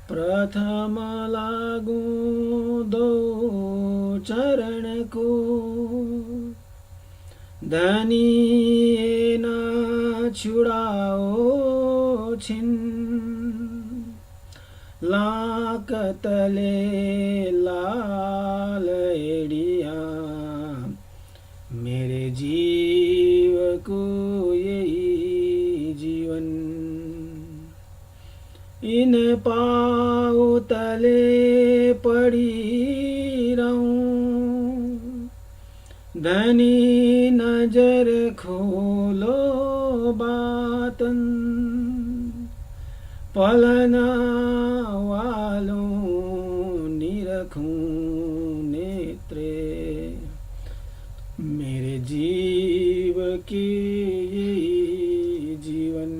प्रथम लागू दो चरण को, धनी ना छुड़ाओ छिन, लाक तले लाल एड़िया, मेरे जीव को यही जीवन। इन पाँव तले पड़ी रहूं, धनी नजर खोलो बातन, पलना वालों निरखूं नेत्रे, मेरे जीव के ये जीवन।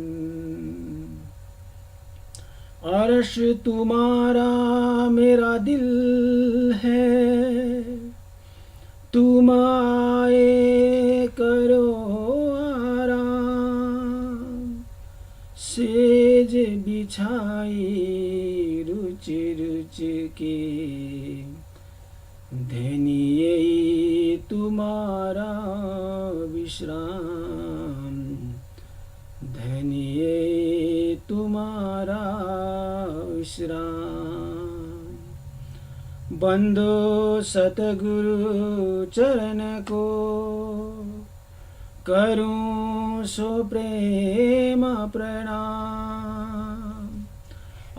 अर्श तुम्हारा मेरा दिल है, तुम आए करो आराम, सेज बिछाई रुच रुच के, धनी यही तुम्हारा विश्राम, धनी यही तुम्हारा विश्राम। बंदो सतगुरु चरण को, करूं सो प्रेम प्रणाम,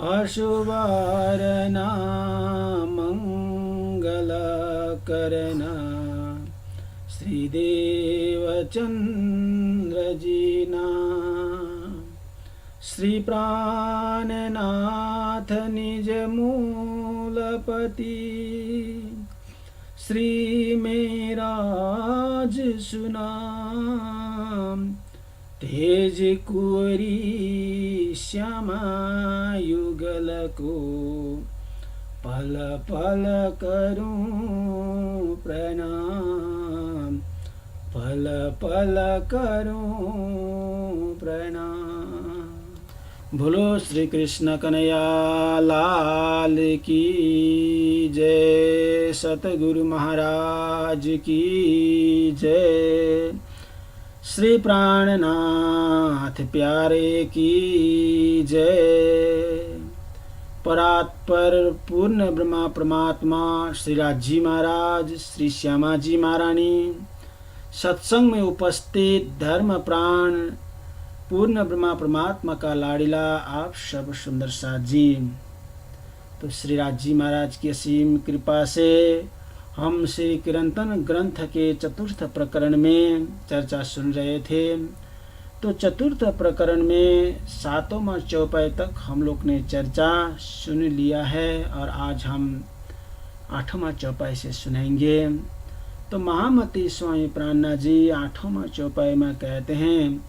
अशुभारना मंगल करना, श्रीदेव चंद्र जीना, श्री प्राणनाथ निज मूलपति, श्री मेराज सुनाम, तेज कुरी श्यामा युगल को, पल पल करूं प्रणाम, पल पल करूं प्रणाम। बोलो श्री कृष्ण कन्हैया लाल की जय, सतगुरु महाराज की जय, श्री प्राणनाथ प्यारे की जय। परात्पर पूर्ण ब्रह्मा परमात्मा श्री राजी महाराज, श्री श्यामा जी महारानी, सत्संग में उपस्थित धर्म प्राण पूर्ण ब्रह्मा परमात्मा का लाड़िला आप सब सुंदर साथ जी। तो श्री राजी महाराज की असीम कृपा से हम श्री कीर्तन ग्रंथ के चतुर्थ प्रकरण में चर्चा सुन रहे थे। तो चतुर्थ प्रकरण में 7वां चौपाई तक हम लोग ने चर्चा सुन लिया है और आज हम 8वां चौपाई से सुनेंगे। तो महामती स्वामी प्राणनाथ जी 8वां चौपाई में कहते हैं,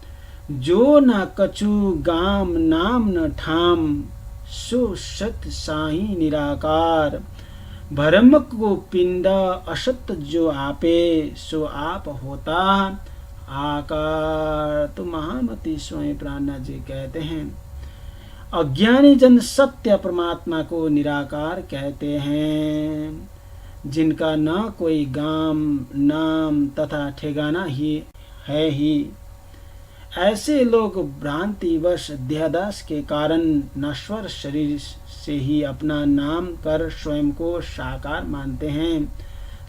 जो न कछु गाम नाम न ठाम, सो सत साई निराकार, भ्रम को पिंड असत जो आपे, सो आप होता आकार। तो महामती स्वामी प्राणनाथ जी कहते हैं, अज्ञानी जन सत्य परमात्मा को निराकार कहते हैं, जिनका न कोई गाम नाम तथा ठिकाना ही है ही। ऐसे लोग भ्रांतिवश देहदास के कारण नश्वर शरीर से ही अपना नाम कर स्वयं को साकार मानते हैं,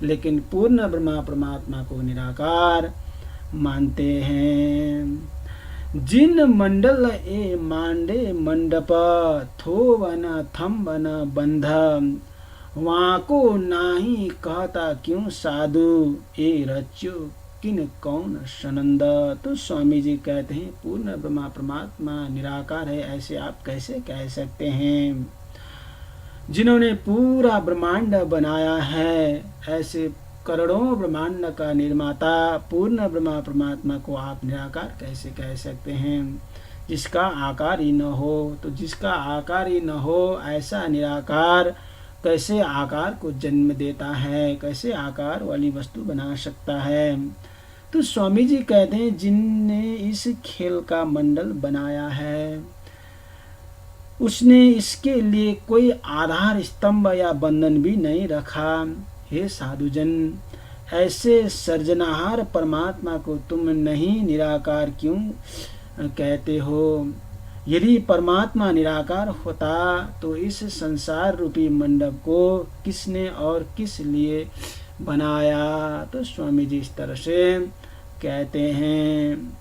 लेकिन पूर्ण ब्रह्मा परमात्मा को निराकार मानते हैं। जिन मंडल ए मांडे मंडप, थोवन थम्बन बंध, वहाँ को नाही कहता क्यों साधु, ए रच्यो किन कौन सनंद। तो स्वामी जी कहते हैं, पूर्ण ब्रह्मा परमात्मा निराकार है, ऐसे आप कैसे कह सकते हैं। जिन्होंने पूरा ब्रह्मांड बनाया है, ऐसे करोड़ों ब्रह्मांड का निर्माता पूर्ण ब्रह्मा परमात्मा को आप निराकार कैसे कह सकते हैं, जिसका आकार ही न हो। तो जिसका आकार ही न हो, ऐसा निराकार कैसे आकार को जन्म देता है, कैसे आकार वाली वस्तु बना सकता है। तो स्वामी जी कहते हैं, जिनने इस खेल का मंडल बनाया है, उसने इसके लिए कोई आधार स्तंभ या बंधन भी नहीं रखा। हे साधुजन, ऐसे सर्जनहार परमात्मा को तुम नहीं निराकार क्यों कहते हो? यदि परमात्मा निराकार होता तो इस संसार रूपी मंडप को किसने और किस लिए बनाया? तो स्वामी जी इस तरह से कहते हैं,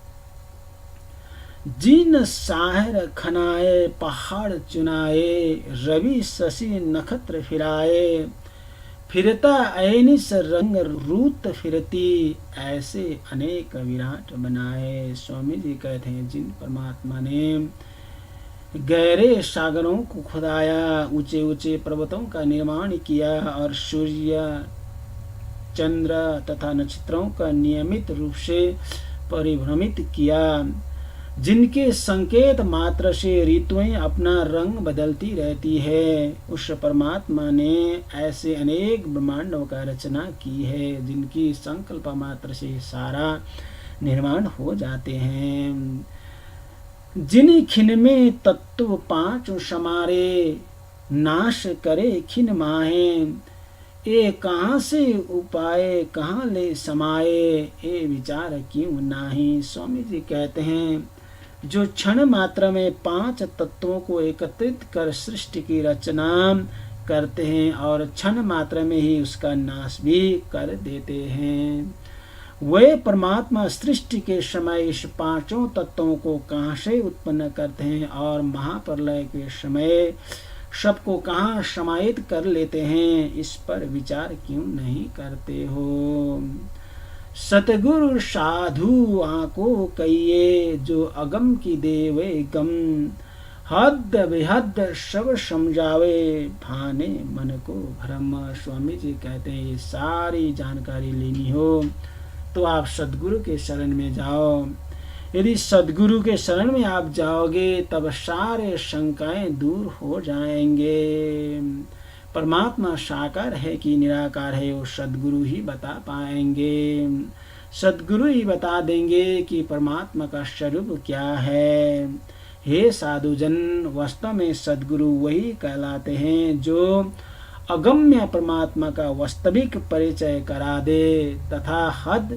जिन साहर खनाए पहाड़ चुनाए, रवि शशि नक्षत्र फिराए, फिरता ऐनिस रंग रूत फिरती, ऐसे अनेक विराट बनाए। स्वामी जी कहते हैं, जिन परमात्मा ने गहरे सागरों को खुदाया, ऊंचे ऊंचे पर्वतों का निर्माण किया और सूर्य चंद्र तथा नक्षत्रों का नियमित रूप से परिभ्रमित किया, जिनके संकेत मात्र से ऋतुएं अपना रंग बदलती रहती है, उस परमात्मा ने ऐसे अनेक ब्रह्मांडों का रचना की है, जिनकी संकल्प मात्र से सारा निर्माण हो जाते हैं। जिन खिन में तत्व पांच समारे, नाश करे खिन माहे, ए कहाँ से उपाय कहाँ ले समाए, ए विचार क्यों नाही। स्वामी जी कहते हैं, जो क्षण मात्र में पांच तत्वों को एकत्रित कर सृष्टि की रचना करते हैं और क्षण मात्र में ही उसका नाश भी कर देते हैं, वे परमात्मा सृष्टि के समय इस पांचों तत्वों को कहाँ से उत्पन्न करते हैं और महाप्रलय के समय सबको कहाँ समाहित कर लेते हैं, इस पर विचार क्यों नहीं करते हो? सतगुरु साधु आंको कहिए, जो अगम की देवे गम, हद बेहद सब समझावे, भाने मन को भ्रम। स्वामी जी कहते हैं, ये सारी जानकारी लेनी हो तो आप सदगुरु के शरण में जाओ। यदि सदगुरु के शरण में आप जाओगे तब सारे शंकाएं दूर हो जाएंगे। परमात्मा साकार है कि निराकार है, वो सदगुरु ही बता पाएंगे। सदगुरु ही बता देंगे कि परमात्मा का स्वरूप क्या है। हे साधुजन, वास्तव में सदगुरु वही कहलाते हैं जो अगम्य परमात्मा का वास्तविक परिचय करा दे तथा हद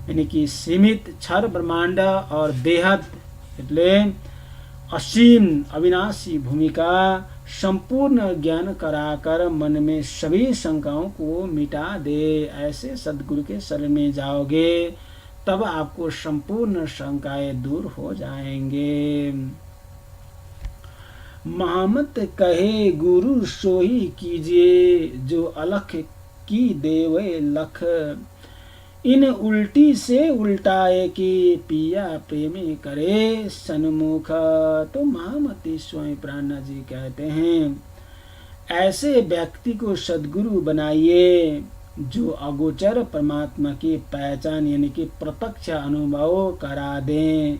यानी कि सीमित क्षर ब्रह्मांड और बेहद એટલે असीम अविनाशी भूमिका संपूर्ण ज्ञान कराकर मन में सभी शंकाओं को मिटा दे। ऐसे सदगुरु के शरण में जाओगे तब आपको संपूर्ण शंकाएं दूर हो जाएंगे। महामत कहे गुरु सोही कीजिए, जो अलख की देवे लख, इन उल्टी से उल्टाए कि पिया प्रेमी करे सन्मुख। तो महामती स्वयं प्राणनाथ जी कहते हैं, ऐसे व्यक्ति को सदगुरु बनाइए जो अगोचर परमात्मा की पहचान यानी कि प्रत्यक्ष अनुभव करा दें